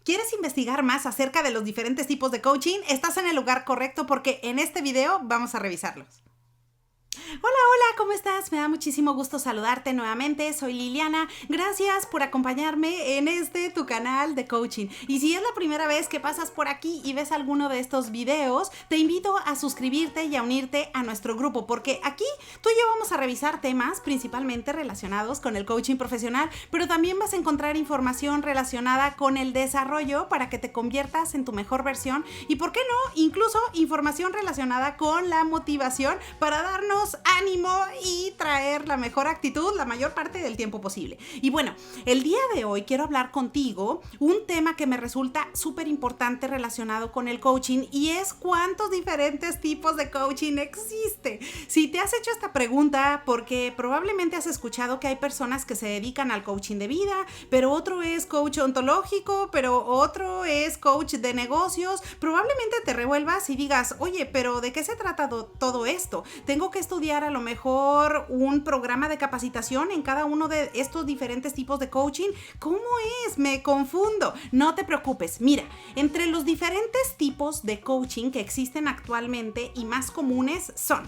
¿Quieres investigar más acerca de los diferentes tipos de coaching? Estás en el lugar correcto porque en este video vamos a revisarlos. Hola, ¿cómo estás? Me da muchísimo gusto saludarte nuevamente. Soy Liliana. Gracias por acompañarme en tu canal de coaching. Y si es la primera vez que pasas por aquí y ves alguno de estos videos, te invito a suscribirte y a unirte a nuestro grupo, porque aquí tú y yo vamos a revisar temas principalmente relacionados con el coaching profesional, pero también vas a encontrar información relacionada con el desarrollo para que te conviertas en tu mejor versión y, ¿por qué no?, incluso información relacionada con la motivación para darnos ánimo y traer la mejor actitud la mayor parte del tiempo posible. Y bueno, el día de hoy quiero hablar contigo un tema que me resulta súper importante relacionado con el coaching, y es cuántos diferentes tipos de coaching existe. Si te has hecho esta pregunta, porque probablemente has escuchado que hay personas que se dedican al coaching de vida, pero otro es coach ontológico, pero otro es coach de negocios, probablemente te revuelvas y digas, oye, pero ¿de qué se trata todo esto? Tengo que estudiar a lo mejor un programa de capacitación en cada uno de estos diferentes tipos de coaching. ¿Cómo es? Me confundo. No te preocupes. Mira, entre los diferentes tipos de coaching que existen actualmente y más comunes son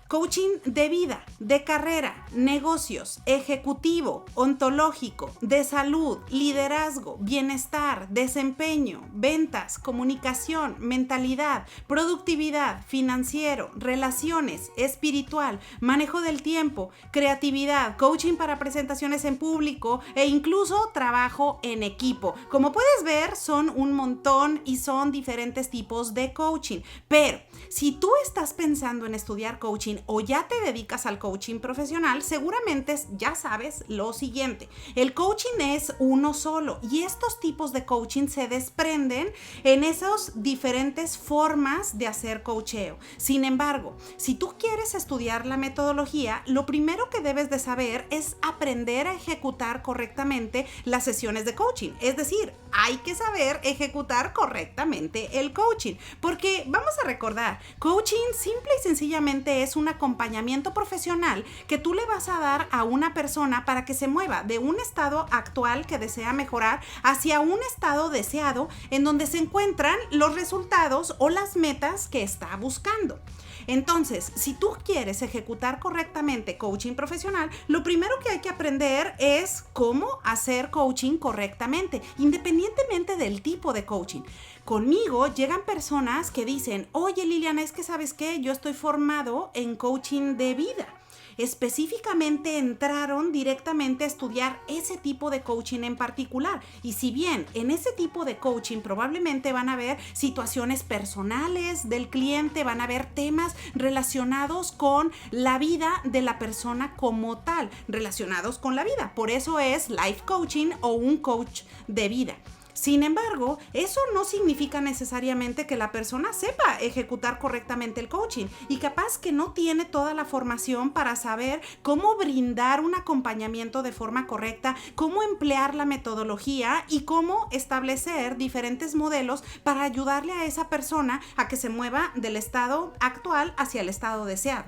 coaching de vida, de carrera, negocios, ejecutivo, ontológico, de salud, liderazgo, bienestar, desempeño, ventas, comunicación, mentalidad, productividad, financiero, relaciones, espiritual, manejo del tiempo, creatividad, coaching para presentaciones en público e incluso trabajo en equipo. Como puedes ver, son un montón y son diferentes tipos de coaching. Pero si tú estás pensando en estudiar coaching o ya te dedicas al coaching profesional, seguramente ya sabes lo siguiente: el coaching es uno solo y estos tipos de coaching se desprenden en esas diferentes formas de hacer coacheo. Sin embargo, si tú quieres estudiar la metodología, lo primero que debes de saber es aprender a ejecutar correctamente las sesiones de coaching. Es decir, hay que saber ejecutar correctamente el coaching, porque vamos a recordar, coaching simple y sencillamente es un acompañamiento profesional que tú le vas a dar a una persona para que se mueva de un estado actual que desea mejorar hacia un estado deseado en donde se encuentran los resultados o las metas que está buscando. Entonces, si tú quieres ejecutar correctamente coaching profesional, lo primero que hay que aprender es cómo hacer coaching correctamente, independientemente del tipo de coaching. Conmigo llegan personas que dicen, oye Liliana, es que ¿sabes qué? Yo estoy formado en coaching de vida. Específicamente entraron directamente a estudiar ese tipo de coaching en particular, y si bien en ese tipo de coaching probablemente van a ver situaciones personales del cliente, van a ver temas relacionados con la vida de la persona como tal, relacionados con la vida, por eso es life coaching o un coach de vida. Sin embargo, eso no significa necesariamente que la persona sepa ejecutar correctamente el coaching, y capaz que no tiene toda la formación para saber cómo brindar un acompañamiento de forma correcta, cómo emplear la metodología y cómo establecer diferentes modelos para ayudarle a esa persona a que se mueva del estado actual hacia el estado deseado.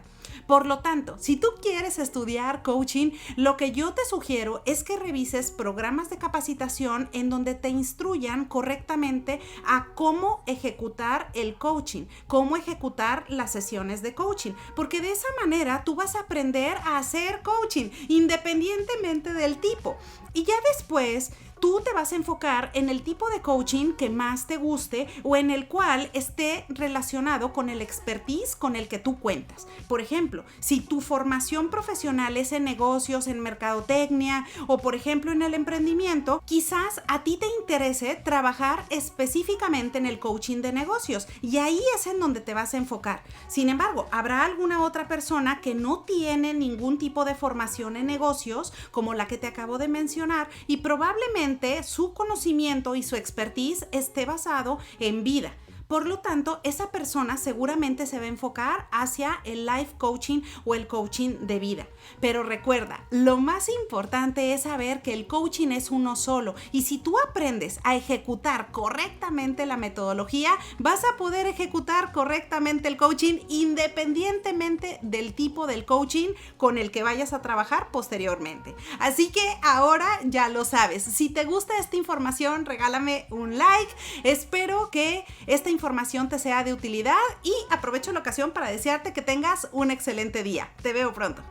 Por lo tanto, si tú quieres estudiar coaching, lo que yo te sugiero es que revises programas de capacitación en donde te instruyan correctamente a cómo ejecutar el coaching, cómo ejecutar las sesiones de coaching, porque de esa manera tú vas a aprender a hacer coaching independientemente del tipo. Y ya después tú te vas a enfocar en el tipo de coaching que más te guste o en el cual esté relacionado con el expertise con el que tú cuentas. Por ejemplo, si tu formación profesional es en negocios, en mercadotecnia o por ejemplo en el emprendimiento, quizás a ti te interese trabajar específicamente en el coaching de negocios y ahí es en donde te vas a enfocar. Sin embargo, habrá alguna otra persona que no tiene ningún tipo de formación en negocios como la que te acabo de mencionar y probablemente su conocimiento y su expertise esté basado en vida. Por lo tanto, esa persona seguramente se va a enfocar hacia el life coaching o el coaching de vida. Pero recuerda, lo más importante es saber que el coaching es uno solo, y si tú aprendes a ejecutar correctamente la metodología, vas a poder ejecutar correctamente el coaching independientemente del tipo del coaching con el que vayas a trabajar posteriormente. Así que ahora ya lo sabes. Si te gusta esta información, regálame un like. Espero que esta información te sea de utilidad y aprovecho la ocasión para desearte que tengas un excelente día. Te veo pronto.